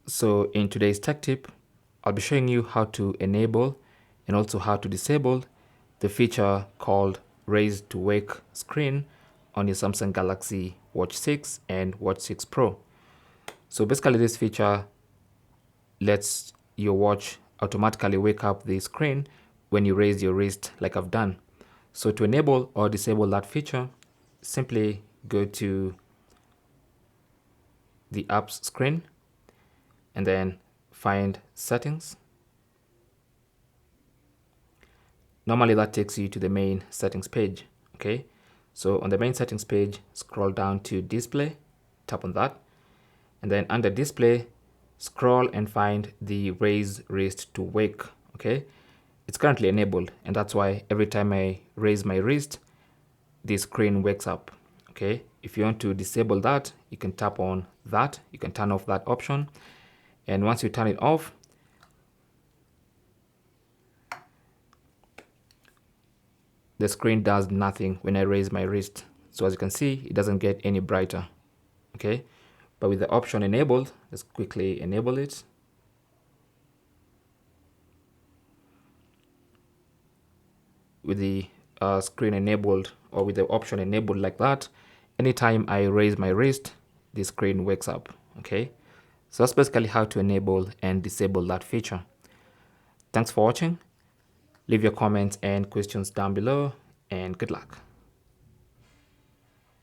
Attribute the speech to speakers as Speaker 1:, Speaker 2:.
Speaker 1: So in today's tech tip, I'll be showing you how to enable and also how to disable the feature called Raise to Wake screen on your Samsung Galaxy Watch 6 and Watch 6 Pro. So basically this feature lets your watch automatically wake up the screen when you raise your wrist like I've done. So to enable or disable that feature, simply go to the apps screen and then find settings. Normally that takes you to the main settings page. Okay, so on the main settings page, scroll down to display, tap on that, and then under display, scroll and find the raise wrist to wake. Okay, it's currently enabled, and that's why every time I raise my wrist, the screen wakes up. Okay, if you want to disable that, you can tap on that, you can turn off that option, and once you turn it off, the screen does nothing when I raise my wrist. So as you can see, it doesn't get any brighter. Okay, but with the option enabled, let's quickly enable it. With the screen enabled, or with the option enabled like that, anytime I raise my wrist, the screen wakes up. Okay, so that's basically how to enable and disable that feature. Thanks for watching. Leave your comments and questions down below, and good luck.